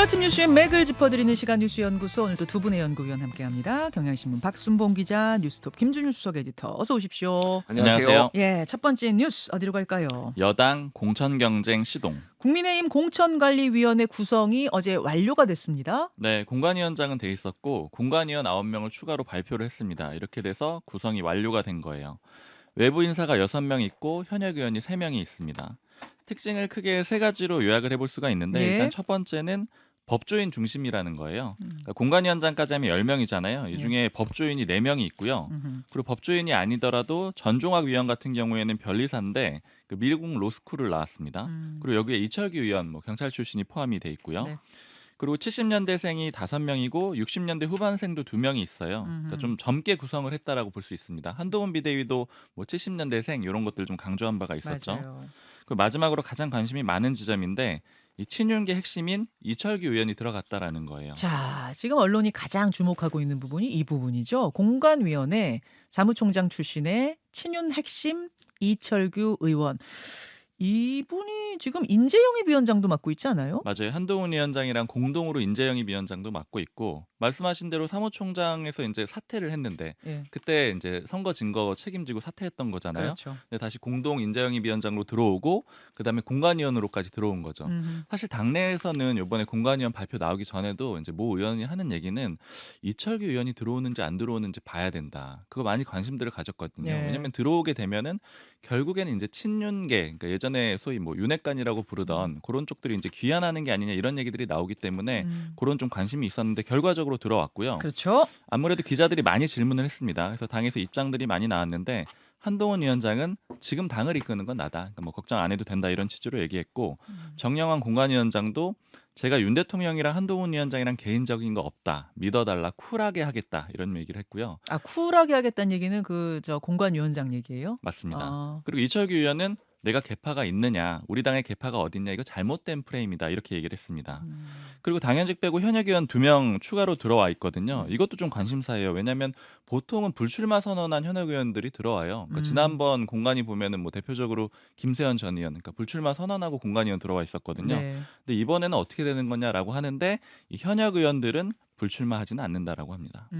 아침 뉴스의 맥을 짚어드리는 시간 뉴스연구소, 오늘도 두 분의 연구위원 함께합니다. 경향신문 박순봉 기자, 뉴스톱 김준일 수석 에디터, 어서 오십시오. 안녕하세요. 예, 첫 번째 뉴스 어디로 갈까요? 여당 공천 경쟁 시동. 국민의힘 공천관리위원회 구성이 어제 완료가 됐습니다. 네, 공관위원장은 돼 있었고 공관위원 9명을 추가로 발표를 했습니다. 이렇게 돼서 구성이 완료가 된 거예요. 외부 인사가 6명 있고 현역 의원이 3명이 있습니다. 특징을 크게 세 가지로 요약을 해볼 수가 있는데 예. 일단 첫 번째는 법조인 중심이라는 거예요. 그러니까 공관위원장까지 하면 10명이잖아요. 이 중에 법조인이 4명이 있고요. 그리고 법조인이 아니더라도 전종학 위원 같은 경우에는 변리사인데 그 미국 로스쿨을 나왔습니다. 그리고 여기에 이철규 의원, 경찰 출신이 포함이 돼 있고요. 네. 그리고 70년대생이 5명이고 60년대 후반생도 2명이 있어요. 그러니까 좀 젊게 구성을 했다라고 볼 수 있습니다. 한동훈 비대위도 70년대생 이런 것들 좀 강조한 바가 있었죠. 맞아요. 그리고 마지막으로 가장 관심이 많은 지점인데 이 친윤계 핵심인 이철규 의원이 들어갔다라는 거예요. 자, 지금 언론이 가장 주목하고 있는 부분이 이 부분이죠. 공관위원회 사무총장 출신의 친윤 핵심 이철규 의원. 이분이 지금 인재영입위원장도 맡고 있지 않아요? 맞아요. 한동훈 위원장이랑 공동으로 인재영입 위원장도 맡고 있고 말씀하신 대로 사무총장에서 이제 사퇴를 했는데 예. 그때 이제 선거 증거 책임지고 사퇴했던 거잖아요. 그렇죠. 근데 다시 공동 인재영입 위원장으로 들어오고 그다음에 공관위원으로까지 들어온 거죠. 사실 당내에서는 이번에 공관위원 발표 나오기 전에도 이제 모 의원이 하는 얘기는 이철규 의원이 들어오는지 안 들어오는지 봐야 된다. 그거 많이 관심들을 가졌거든요. 예. 왜냐하면 들어오게 되면은 결국에는 이제 친윤계, 그러니까 예전에 소위 윤핵관이라고 부르던 그런 쪽들이 이제 귀환하는 게 아니냐 이런 얘기들이 나오기 때문에 그런 좀 관심이 있었는데 결과적으로 들어왔고요. 그렇죠. 아무래도 기자들이 많이 질문을 했습니다. 그래서 당에서 입장들이 많이 나왔는데 한동훈 위원장은 지금 당을 이끄는 건 나다. 그러니까 걱정 안 해도 된다 이런 취지로 얘기했고 정영환 공관위원장도 제가 윤 대통령이랑 한동훈 위원장이랑 개인적인 거 없다. 믿어달라. 쿨하게 하겠다. 이런 얘기를 했고요. 아, 쿨하게 하겠다는 얘기는 저 공관위원장 얘기예요? 맞습니다. 아. 그리고 이철규 의원은 내가 개파가 있느냐, 우리 당의 개파가 어딨냐, 이거 잘못된 프레임이다 이렇게 얘기를 했습니다. 그리고 당연직 빼고 현역 의원 2명 추가로 들어와 있거든요. 이것도 좀 관심사예요. 왜냐하면 보통은 불출마 선언한 현역 의원들이 들어와요. 그러니까 지난번 공관위 보면은 대표적으로 김세현 전 의원, 그러니까 불출마 선언하고 공관위원 들어와 있었거든요. 네. 근데 이번에는 어떻게 되는 거냐라고 하는데 이 현역 의원들은 불출마하지는 않는다라고 합니다.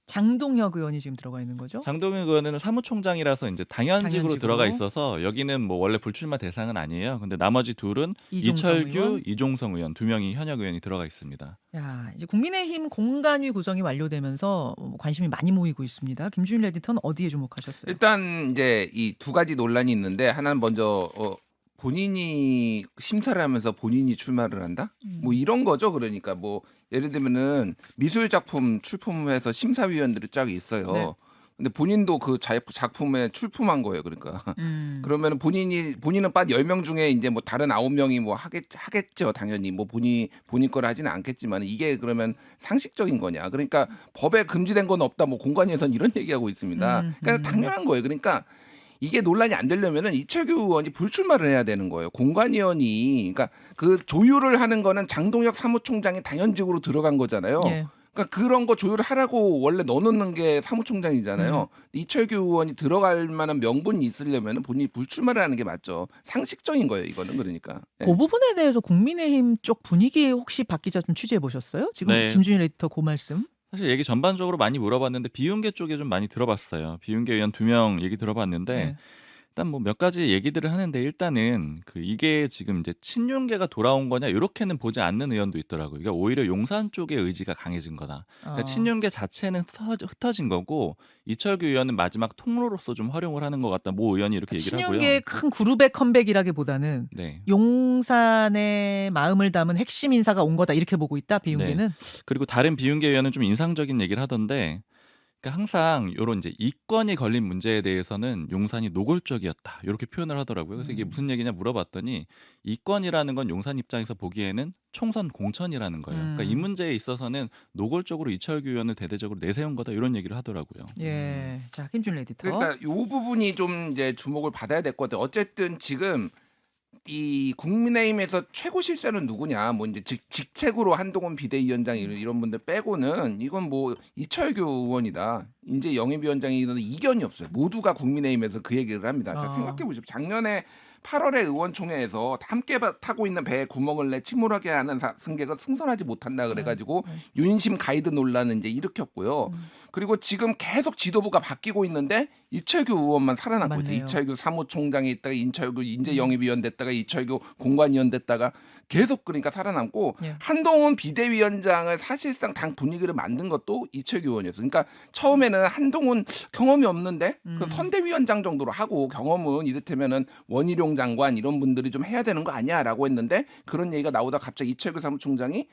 장동혁 의원이 지금 들어가 있는 거죠? 장동혁 의원은 사무총장이라서 이제 당연직으로 당연직으로. 들어가 있어서 여기는 원래 불출마 대상은 아니에요. 근데 나머지 둘은 이종성 이철규, 의원? 이종성 의원 2명이 현역 의원이 들어가 있습니다. 야, 이제 국민의힘 공관위 구성이 완료되면서 관심이 많이 모이고 있습니다. 김준일 에디터는 어디에 주목하셨어요? 일단 이제 이 두 가지 논란이 있는데 하나는 먼저 본인이 심사를 하면서 본인이 출마를 한다? 뭐 이런 거죠. 그러니까 예를 들면은 미술 작품 출품해서 심사위원들이 쫙 있어요. 네. 근데 본인도 그 작품에 출품한 거예요. 그러니까 그러면은 본인은 빠 10명 중에 이제 다른 9명이 하겠죠. 당연히 본인 거를 하지는 않겠지만 이게 그러면 상식적인 거냐? 그러니까 법에 금지된 건 없다. 공관위에서는 이런 얘기하고 있습니다. 그러니까 당연한 거예요. 그러니까 이게 논란이 안 되려면은 이철규 의원이 불출마를 해야 되는 거예요. 공관위원이 그러니까 그 조율을 하는 거는 장동혁 사무총장이 당연직으로 들어간 거잖아요. 예. 그러니까 그런 거 조율을 하라고 원래 넣어놓는 게 사무총장이잖아요. 이철규 의원이 들어갈 만한 명분이 있으려면 본인이 불출마를 하는 게 맞죠. 상식적인 거예요, 이거는. 그러니까. 예. 그 부분에 대해서 국민의힘 쪽 분위기 혹시 박 기자 좀 취재해 보셨어요? 지금 네. 김준일 에디터 그 말씀. 사실 얘기 전반적으로 많이 물어봤는데 비윤계 쪽에 좀 많이 들어봤어요. 비윤계 의원 2명 얘기 들어봤는데 네. 일단 몇 가지 얘기들을 하는데 일단은 이게 지금 이제 친윤계가 돌아온 거냐 이렇게는 보지 않는 의원도 있더라고요. 그러니까 오히려 용산 쪽의 의지가 강해진 거다. 그러니까 친윤계 자체는 흩어진 거고 이철규 의원은 마지막 통로로서 좀 활용을 하는 것 같다. 모 의원이 이렇게 얘기를 하고요. 친윤계의 큰 그룹의 컴백이라기보다는 네. 용산의 마음을 담은 핵심 인사가 온 거다 이렇게 보고 있다. 비윤계는. 그리고 다른 비윤계 의원은 좀 인상적인 얘기를 하던데 그러니까 항상 이런 이제 이권이 걸린 문제에 대해서는 용산이 노골적이었다 이렇게 표현을 하더라고요. 그래서 이게 무슨 얘기냐 물어봤더니 이권이라는 건 용산 입장에서 보기에는 총선 공천이라는 거예요. 그러니까 이 문제에 있어서는 노골적으로 이철규 의원을 대대적으로 내세운 거다 이런 얘기를 하더라고요. 예. 자, 김준일 에디터. 그러니까 이 부분이 좀 이제 주목을 받아야 될 것 같아요. 어쨌든 지금 이 국민의힘에서 최고 실세는 누구냐? 이제 직책으로 한동훈 비대위원장 이런 분들 빼고는 이건 이철규 의원이다. 이제 영입위원장이 이견이 없어요. 모두가 국민의힘에서 그 얘기를 합니다. 자, 아. 생각해 보십시오. 작년에 8월에 의원총회에서 함께 타고 있는 배에 구멍을 내 침몰하게 하는 승객은 승선하지 못한다 그래가지고 윤심 가이드 논란을 이제 일으켰고요. 그리고 지금 계속 지도부가 바뀌고 있는데 이철규 의원만 살아남고 있어요. 맞네요. 이철규 사무총장이 있다가 이철규 인재영입위원 됐다가 이철규 공관위원 됐다가 계속 그러니까 살아남고 예. 한동훈 비대위원장을 사실상 당 분위기를 만든 것도 이철규 의원이었어요. 그러니까 처음에는 한동훈 경험이 없는데 그 선대위원장 정도로 하고 경험은 이를테면은 원희룡 장관 이런 분들이 좀 해야 되는 거 아니야라고 했는데 그런 얘기가 나오다 갑자기 이철규 사무총장이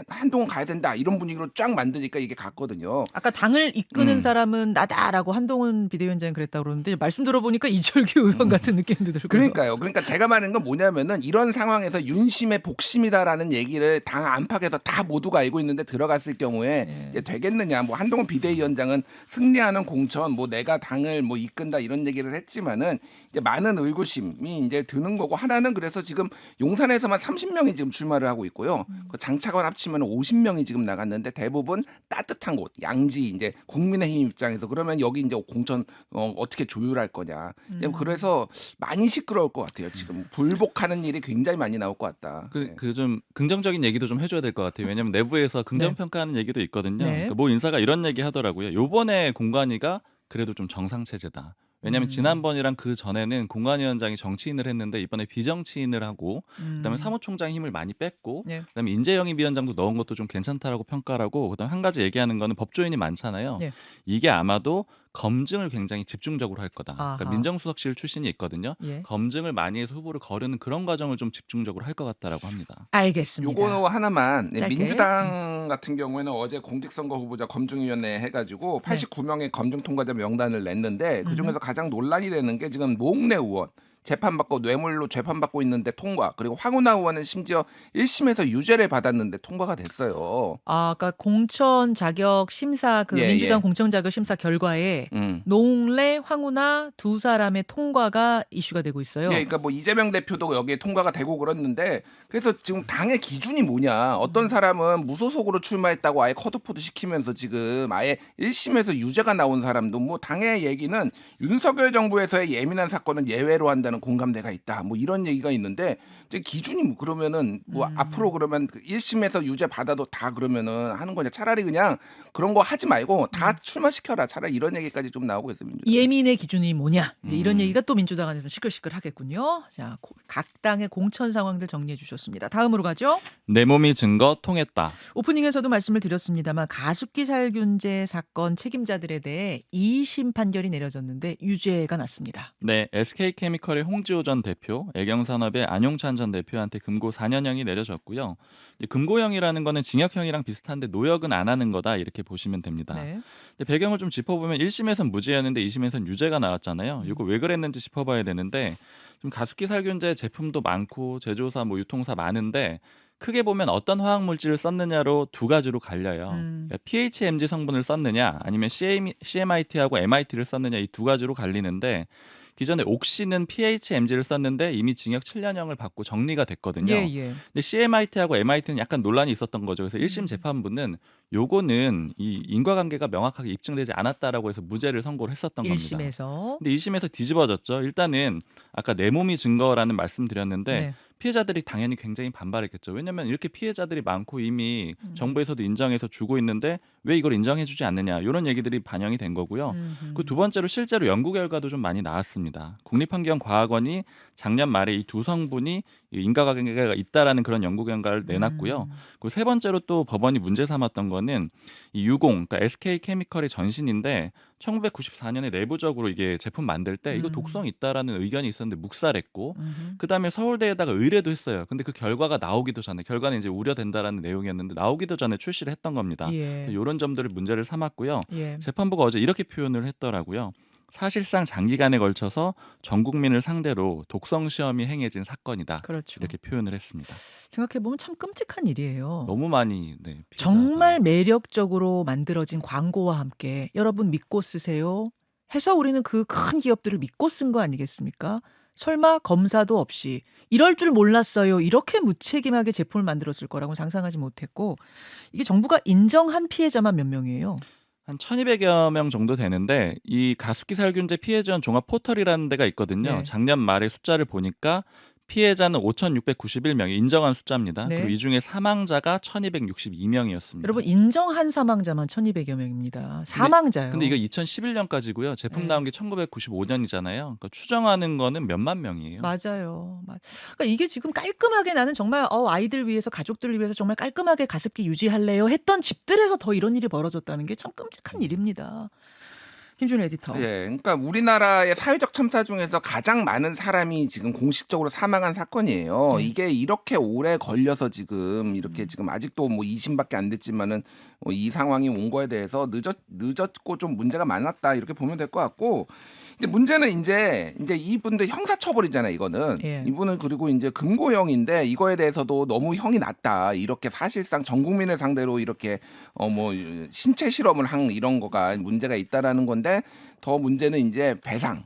한동훈 가야 된다 이런 분위기로 쫙 만드니까 이게 갔거든요. 아까 당을 이끄는 사람은 나다라고 한동훈 비대위원장이 그랬다고 그러는데 말씀 들어보니까 이철규 의원 같은 느낌도 들고요. 그러니까요. 그러니까 제가 말하는 건 뭐냐면은 이런 상황에서 윤심의 복심이다라는 얘기를 당 안팎에서 다 모두가 알고 있는데 들어갔을 경우에 예. 이제 되겠느냐. 뭐 한동훈 비대위원장은 승리하는 공천, 뭐 내가 당을 뭐 이끈다 이런 얘기를 했지만은 이제 많은 의구심이 이제 드는 거고 하나는 그래서 지금 용산에서만 30명이 지금 출마를 하고 있고요. 그 장차관 합치면 50명이 지금 나갔는데 대부분 따뜻한 곳, 양지 이제 국민의힘 입장에서 그러면 여기 이제 공천 어떻게 조율할 거냐. 그래서 많이 시끄러울 것 같아요. 지금 불복하는 일이 굉장히 많이 나올 것 같다. 네. 그 좀 긍정적인 얘기도 좀 해줘야 될 것 같아요. 왜냐하면 내부에서 긍정 평가하는 얘기도 있거든요. 네. 그러니까 모 인사가 이런 얘기 하더라고요. 요번에 공관위가 그래도 좀 정상 체제다. 왜냐하면 지난번이랑 그 전에는 공관위원장이 정치인을 했는데 이번에 비정치인을 하고 그다음에 사무총장 힘을 많이 뺐고 네. 그다음에 인재영입위원장도 넣은 것도 좀 괜찮다라고 평가를 하고 그다음에 한 가지 얘기하는 거는 법조인이 많잖아요. 네. 이게 아마도 검증을 굉장히 집중적으로 할 거다. 아하. 그러니까 민정수석실 출신이 있거든요. 예. 검증을 많이 해서 후보를 거르는 그런 과정을 좀 집중적으로 할 것 같다라고 합니다. 알겠습니다. 요거 하나만 짧게. 민주당 같은 경우에는 어제 공직선거 후보자 검증위원회 해가지고 89명의 검증 통과자 명단을 냈는데 그중에서 가장 논란이 되는 게 지금 노웅래 의원 재판받고 뇌물로 재판받고 있는데 통과 그리고 황운하 의원은 심지어 1심에서 유죄를 받았는데 통과가 됐어요. 아까 공천 자격 심사 그 예, 민주당 예. 공천 자격 심사 결과에 노웅래, 황운하 두 사람의 통과가 이슈가 되고 있어요. 예, 그러니까 뭐 이재명 대표도 여기에 통과가 되고 그랬는데 그래서 지금 당의 기준이 뭐냐? 어떤 사람은 무소속으로 출마했다고 아예 컷오프도 시키면서 지금 아예 1심에서 유죄가 나온 사람도 뭐 당의 얘기는 윤석열 정부에서의 예민한 사건은 예외로 한다는 공감대가 있다. 뭐 이런 얘기가 있는데 이제 기준이 뭐 그러면은 뭐 앞으로 그러면 1심에서 유죄 받아도 다 그러면은 하는 거냐? 차라리 그냥 그런 거 하지 말고 다 출마시켜라. 차라리 이런 얘기까지 좀 나오고 있어요. 민주당. 예민의 기준이 뭐냐? 이제 이런 얘기가 또 민주당 안에서 시끌시끌 하겠군요. 자, 각 당의 공천 상황들 정리해 주셨습니다. 다음으로 가죠. 내 몸이 증거 통했다. 오프닝에서도 말씀을 드렸습니다만 가습기 살균제 사건 책임자들에 대해 2심 판결이 내려졌는데 유죄가 났습니다. 네, SK케미컬의 홍지호 전 대표, 애경산업의 안용찬 전 대표한테 금고 4년형이 내려졌고요. 이 금고형이라는 거는 징역형이랑 비슷한데 노역은 안 하는 거다 이렇게 보시면 됩니다. 네. 근데 배경을 좀 짚어보면 1심에선 무죄였는데 2심에선 유죄가 나왔잖아요. 이거 왜 그랬는지 짚어봐야 되는데 좀 가습기 살균제 제품도 많고 제조사 뭐 유통사 많은데 크게 보면 어떤 화학 물질을 썼느냐로 두 가지로 갈려요. 그러니까 PHMG 성분을 썼느냐 아니면 CMIT하고 MIT를 썼느냐 이 두 가지로 갈리는데 기존에 옥시는 PHMG를 썼는데 이미 징역 7년형을 받고 정리가 됐거든요. 예, 예. 근데 CMIT하고 MIT는 약간 논란이 있었던 거죠. 그래서 1심 재판부는 요거는 이 인과관계가 명확하게 입증되지 않았다라고 해서 무죄를 선고를 했었던 겁니다. 1심에서. 근데 2심에서 뒤집어졌죠. 일단은 아까 내 몸이 증거라는 말씀드렸는데 네. 피해자들이 당연히 굉장히 반발했겠죠. 왜냐하면 이렇게 피해자들이 많고 이미 정부에서도 인정해서 주고 있는데 왜 이걸 인정해주지 않느냐 이런 얘기들이 반영이 된 거고요. 그 두 번째로 실제로 연구 결과도 좀 많이 나왔습니다. 국립환경과학원이 작년 말에 이 두 성분이 인과관계가 있다라는 그런 연구 결과를 내놨고요. 그리고 세 번째로 또 법원이 문제 삼았던 거는 이 유공, 그러니까 SK케미컬의 전신인데 1994년에 내부적으로 이게 제품 만들 때 이거 독성 있다라는 의견이 있었는데 묵살했고 그다음에 서울대에다가 의뢰도 했어요. 근데 그 결과가 나오기도 전에 결과는 이제 우려된다라는 내용이었는데 나오기도 전에 출시를 했던 겁니다. 예. 이런 점들을 문제를 삼았고요. 예. 재판부가 어제 이렇게 표현을 했더라고요. 사실상 장기간에 걸쳐서 전 국민을 상대로 독성 시험이 행해진 사건이다. 그렇죠. 이렇게 표현을 했습니다. 생각해 보면 참 끔찍한 일이에요. 너무 많이 피해자가. 정말 매력적으로 만들어진 광고와 함께 여러분 믿고 쓰세요 해서 우리는 그 큰 기업들을 믿고 쓴 거 아니겠습니까? 설마 검사도 없이 이럴 줄 몰랐어요. 이렇게 무책임하게 제품을 만들었을 거라고 상상하지 못했고 이게 정부가 인정한 피해자만 몇 명이에요? 한 1,200여 명 정도 되는데 이 가습기 살균제 피해 지원 종합 포털이라는 데가 있거든요. 네. 작년 말에 숫자를 보니까 피해자는 5,691명이 인정한 숫자입니다. 네. 그리고 이 중에 사망자가 1,262명이었습니다. 여러분 인정한 사망자만 1,200여 명입니다. 사망자요. 근데 이거 2011년까지고요. 제품 네. 나온 게 1995년이잖아요. 그러니까 추정하는 거는 몇만 명이에요. 맞아요. 그러니까 이게 지금 깔끔하게 나는 정말 아이들 위해서 가족들을 위해서 정말 깔끔하게 가습기 유지할래요 했던 집들에서 더 이런 일이 벌어졌다는 게 참 끔찍한 일입니다. 김준우 에디터. 예, 그러니까 우리나라의 사회적 참사 중에서 가장 많은 사람이 지금 공식적으로 사망한 사건이에요. 네. 이게 이렇게 오래 걸려서 지금 이렇게 지금 아직도 뭐 2심밖에 안 됐지만은 이 상황이 온 거에 대해서 늦었고 좀 문제가 많았다 이렇게 보면 될 것 같고. 근데 문제는 이제 이분들 형사처벌이잖아요. 이거는 예. 이분은 그리고 이제 금고형인데 이거에 대해서도 너무 형이 낮다. 이렇게 사실상 전 국민을 상대로 이렇게 뭐 신체 실험을 한 이런 거가 문제가 있다라는 건데 더 문제는 이제 배상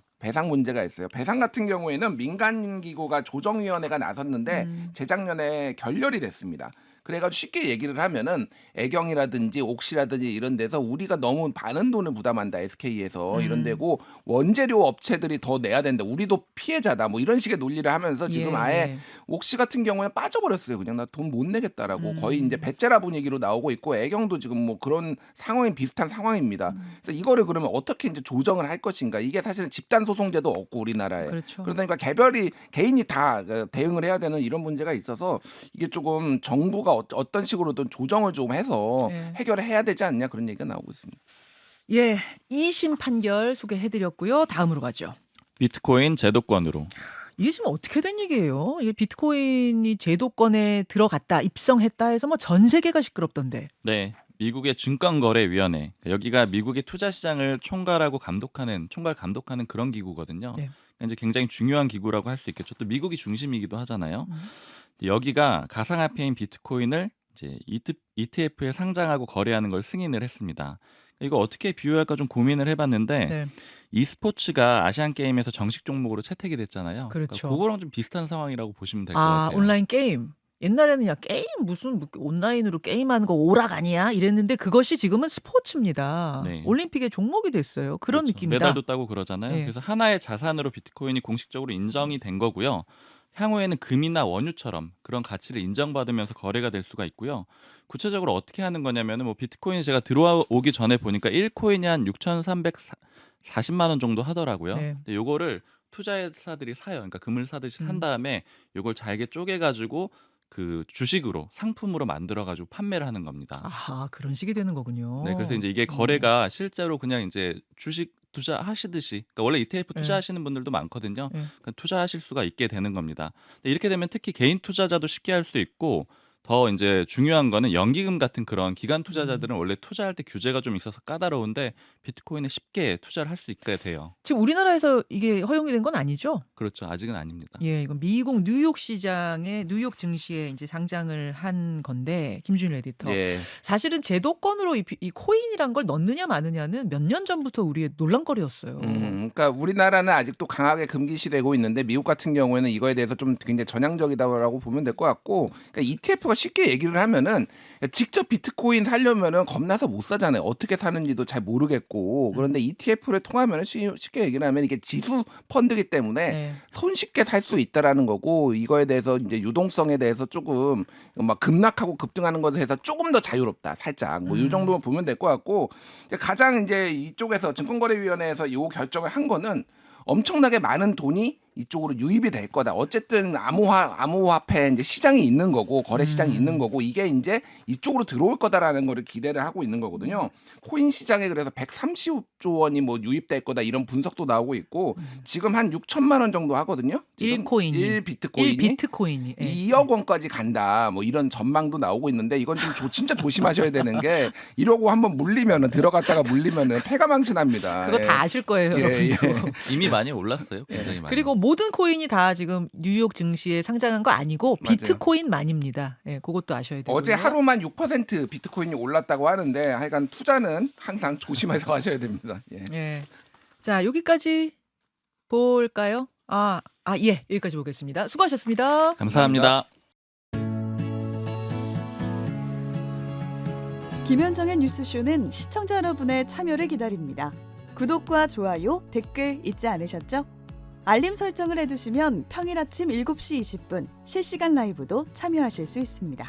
문제가 있어요. 배상 같은 경우에는 민간기구가 조정위원회가 나섰는데 재작년에 결렬이 됐습니다. 그래가지고 쉽게 얘기를 하면은 애경이라든지 옥시라든지 이런 데서 우리가 너무 많은 돈을 부담한다 SK에서 이런 데고 원재료 업체들이 더 내야 된다. 우리도 피해자다. 뭐 이런 식의 논리를 하면서 지금 예, 아예 예. 옥시 같은 경우는 빠져버렸어요. 그냥 나 돈 못 내겠다라고 거의 이제 배째라 분위기로 나오고 있고 애경도 지금 뭐 그런 상황이 비슷한 상황입니다. 그래서 이거를 그러면 어떻게 이제 조정을 할 것인가? 이게 사실은 집단 소송제도 없고 우리나라에 그렇죠. 그러다 보니까 개인이 다 대응을 해야 되는 이런 문제가 있어서 이게 조금 정부가 어떤 식으로든 조정을 좀 해서 네. 해결을 해야 되지 않냐 그런 얘기가 나오고 있습니다. 예, 2심 판결 소개해드렸고요. 다음으로 가죠. 비트코인 제도권으로. 이게 지금 어떻게 된 얘기예요? 이게 비트코인이 제도권에 들어갔다, 입성했다 해서 뭐 전 세계가 시끄럽던데. 네. 미국의 증권거래위원회. 여기가 미국의 투자 시장을 총괄 감독하는 그런 기구거든요. 네. 이제 굉장히 중요한 기구라고 할 수 있겠죠. 또 미국이 중심이기도 하잖아요. 여기가 가상화폐인 비트코인을 이제 ETF에 상장하고 거래하는 걸 승인을 했습니다. 이거 어떻게 비유할까 좀 고민을 해봤는데 네. e스포츠가 아시안 게임에서 정식 종목으로 채택이 됐잖아요. 그렇죠. 그러니까 그거랑 좀 비슷한 상황이라고 보시면 될 것 아, 같아요. 온라인 게임. 옛날에는 야 게임 무슨 온라인으로 게임하는 거 오락 아니야? 이랬는데 그것이 지금은 스포츠입니다. 네. 올림픽의 종목이 됐어요. 그런 그렇죠. 느낌이다. 메달도 따고 그러잖아요. 네. 그래서 하나의 자산으로 비트코인이 공식적으로 인정이 된 거고요. 향후에는 금이나 원유처럼 그런 가치를 인정받으면서 거래가 될 수가 있고요. 구체적으로 어떻게 하는 거냐면은 뭐 비트코인이 제가 들어오기 전에 보니까 1코인이 한 6,340만 원 정도 하더라고요. 네. 근데 요거를 투자사들이 사요. 그러니까 금을 사듯이 산 다음에 요걸 잘게 쪼개 가지고 그 주식으로 상품으로 만들어 가지고 판매를 하는 겁니다. 아하, 그런 식이 되는 거군요. 네, 그래서 이제 이게 거래가 실제로 그냥 이제 주식 투자하시듯이, 그러니까 원래 ETF 네. 투자하시는 분들도 많거든요. 네. 그러니까 투자하실 수가 있게 되는 겁니다. 근데 이렇게 되면 특히 개인 투자자도 쉽게 할 수 있고 더 이제 중요한 거는 연기금 같은 그런 기관 투자자들은 원래 투자할 때 규제가 좀 있어서 까다로운데 비트코인에 쉽게 투자를 할 수 있게 돼요. 지금 우리나라에서 이게 허용이 된 건 아니죠? 그렇죠. 아직은 아닙니다. 예, 이건 미국 뉴욕 시장에 뉴욕 증시에 이제 상장을 한 건데 김준일 에디터. 예. 사실은 제도권으로 이 코인이란 걸 넣느냐 마느냐는 몇 년 전부터 우리의 논란거리였어요. 그러니까 우리나라는 아직도 강하게 금기시되고 있는데 미국 같은 경우에는 이거에 대해서 좀 굉장히 전향적이다라고 보면 될 것 같고, 그러니까 ETF가 쉽게 얘기를 하면은 직접 비트코인 사려면은 겁나서 못 사잖아요. 어떻게 사는지도 잘 모르겠고. 그런데 ETF를 통하면은 쉽게 얘기를 하면 이게 지수 펀드이기 때문에 네. 손쉽게 살 수 있다라는 거고, 이거에 대해서 이제 유동성에 대해서 조금 막 급락하고 급등하는 것에 대해서 조금 더 자유롭다. 살짝 뭐 이 정도만 보면 될 것 같고, 가장 이제 이쪽에서 증권거래위원회에서 이 결정을 한 거는 엄청나게 많은 돈이 이쪽으로 유입이 될 거다. 어쨌든 암호화폐 이제 시장이 있는 거고 거래 시장이 있는 거고 이게 이제 이쪽으로 들어올 거다라는 거를 기대를 하고 있는 거거든요. 코인 시장에 그래서 130조 원이 뭐 유입될 거다 이런 분석도 나오고 있고 지금 한 6천만 원 정도 하거든요. 지금 1코인이. 1비트코인이 1비트코인이. 예. 2억 원까지 간다. 뭐 이런 전망도 나오고 있는데 이건 좀 진짜 조심하셔야 되는 게 이러고 한번 물리면은 들어갔다가 물리면은 패가망신합니다. 그거 예. 다 아실 거예요, 예, 여러분도. 이미 많이 올랐어요. 굉장히 많이. 그리고 모든 코인이 다 지금 뉴욕 증시에 상장한 거 아니고 맞아요. 비트코인만입니다. 예, 그것도 아셔야 되고요. 어제 하루만 6% 비트코인이 올랐다고 하는데 하여간 투자는 항상 조심해서 하셔야 됩니다. 예. 예. 자, 여기까지 볼까요? 예, 여기까지 보겠습니다. 수고하셨습니다. 감사합니다. 김현정의 뉴스쇼는 시청자 여러분의 참여를 기다립니다. 구독과 좋아요, 댓글 잊지 않으셨죠? 알림 설정을 해두시면 평일 아침 7시 20분 실시간 라이브도 참여하실 수 있습니다.